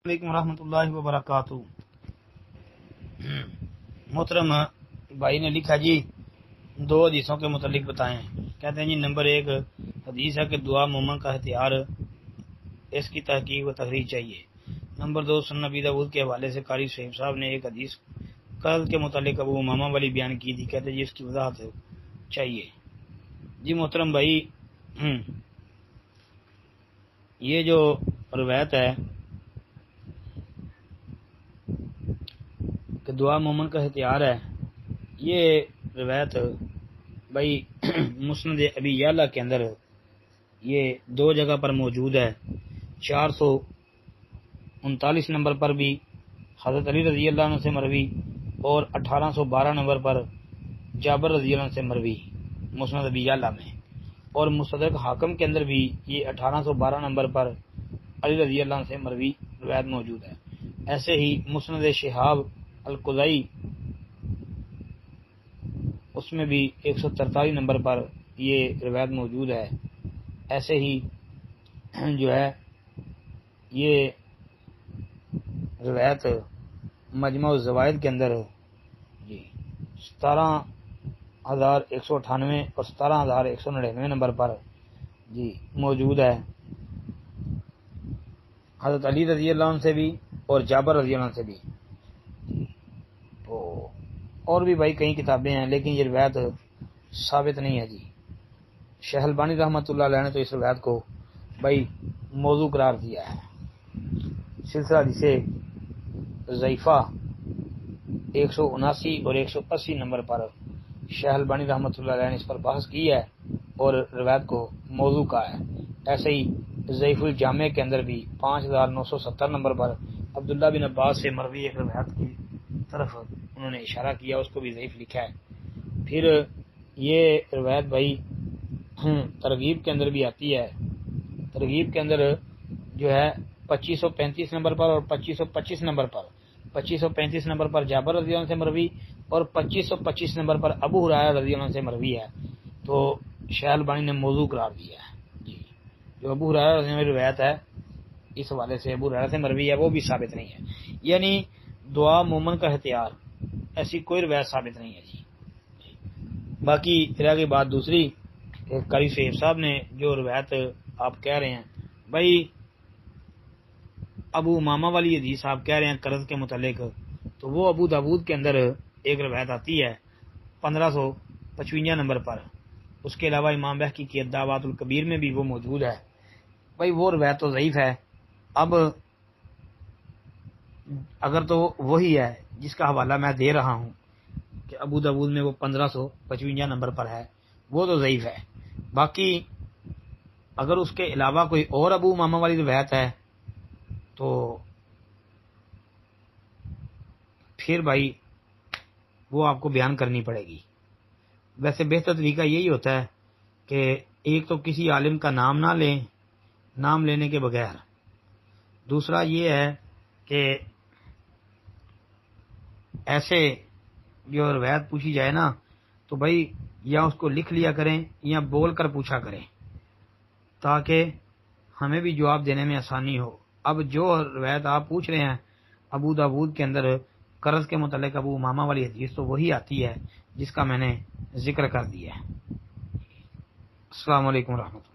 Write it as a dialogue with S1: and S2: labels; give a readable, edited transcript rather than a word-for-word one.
S1: علیکم ورحمۃ اللہ وبرکاتہ۔ محترم بھائی نے لکھا جی 2 حدیثوں کے متعلق بتائیں۔ کہتے ہیں جی نمبر 1 حدیث ہے کہ دعا مومن کا ہتھیار، اس کی تحقیق و تخریج چاہیے۔ نمبر 2 سنن ابی داؤد کے حوالے سے قاری صہیب صاحب نے ایک حدیث قرض کے متعلق ابو امامہ والی بیان کی تھی، کہتے ہیں جی اس کی وضاحت چاہیے۔ جی محترم بھائی، یہ جو روایت ہے کہ دعا مومن کا ہتھیار ہے، یہ روایت بھائی مسند ابی یعلا کے اندر یہ 2 جگہ پر موجود ہے۔ 439 نمبر پر بھی حضرت علی رضی اللہ عنہ سے مروی، اور 1812 نمبر پر جابر رضی اللہ عنہ سے مروی مسند ابی یعلا میں، اور مستدرک حاکم کے اندر بھی یہ 1812 نمبر پر علی رضی اللہ عنہ سے مروی روایت موجود ہے۔ ایسے ہی مسند شہاب القضائی اس میں بھی 143 نمبر پر یہ روایت موجود ہے۔ ایسے ہی جو ہے یہ روایت مجمع الزوائد کے اندر جی 17,198 اور 17,199 نمبر پر جی موجود ہے، حضرت علی رضی اللہ عنہ سے بھی اور جابر رضی اللہ عنہ سے بھی۔ تو اور بھی بھائی کئی کتابیں ہیں، لیکن یہ روایت ثابت نہیں ہے جی۔ شیخ البانی رحمۃ اللہ علیہ نے تو اس روایت کو بھائی موضوع قرار دیا ہے۔ سلسلہ حدیث ضعیفہ 179 اور 180 نمبر پر شیخ البانی رحمۃ اللہ علیہ نے اس پر بحث کی ہے اور روایت کو موضوع کہا ہے۔ ایسے ہی ضعیف الجامع کے اندر بھی 5970 نمبر پر عبداللہ بن عباس سے مروی ایک روایت کی طرف انہوں نے اشارہ کیا، اس کو بھی ضعیف لکھا ہے۔ پھر یہ روایت بھائی ترغیب کے اندر بھی آتی ہے۔ ترغیب کے اندر جو ہے 2535 نمبر پر اور 2525 نمبر پر 2535 نمبر پر جابر رضی اللہ عنہ سے مروی اور 2525 نمبر پر ابو ہریرہ رضی اللہ عنہ سے مروی ہے، تو شیخ البانی نے موضوع قرار دیا ہے جی۔ جو ابو ہریرہ رضی اللہ عنہ روایت ہے اس حوالے سے ابو ہریرہ سے مروی ہے، وہ بھی ثابت نہیں ہے، یعنی دعا مومن کا ہتھیار ایسی کوئی روایت ثابت نہیں ہے جی۔ باقی رہ گئی بات دوسری کہ قاری صہیب صاحب نے جو روایت آپ کہہ رہے ہیں بھائی ابو امامہ والی حدیث آپ کہہ رہے ہیں قرض کے متعلق، تو وہ ابو داؤد کے اندر ایک روایت آتی ہے 1555 نمبر پر۔ اس کے علاوہ امام بہقی کی الدعوات الکبیر میں بھی وہ موجود ہے۔ بھائی وہ روایت تو ضعیف ہے، اب اگر تو وہی ہے جس کا حوالہ میں دے رہا ہوں کہ ابو داؤد میں وہ 1555 نمبر پر ہے، وہ تو ضعیف ہے۔ باقی اگر اس کے علاوہ کوئی اور ابو امامہ والی روایت ہے تو پھر بھائی وہ آپ کو بیان کرنی پڑے گی۔ ویسے بہتر طریقہ یہی ہوتا ہے کہ ایک تو کسی عالم کا نام نہ لیں نام لینے کے بغیر، دوسرا یہ ہے کہ ایسے جو روایت پوچھی جائے نا تو بھائی یا اس کو لکھ لیا کریں یا بول کر پوچھا کریں تاکہ ہمیں بھی جواب دینے میں آسانی ہو۔ اب جو روایت آپ پوچھ رہے ہیں ابو داؤد کے اندر قرض کے متعلق ابو امامہ والی حدیث، تو وہی آتی ہے جس کا میں نے ذکر کر دیا ہے۔ السلام علیکم ورحمۃ اللہ۔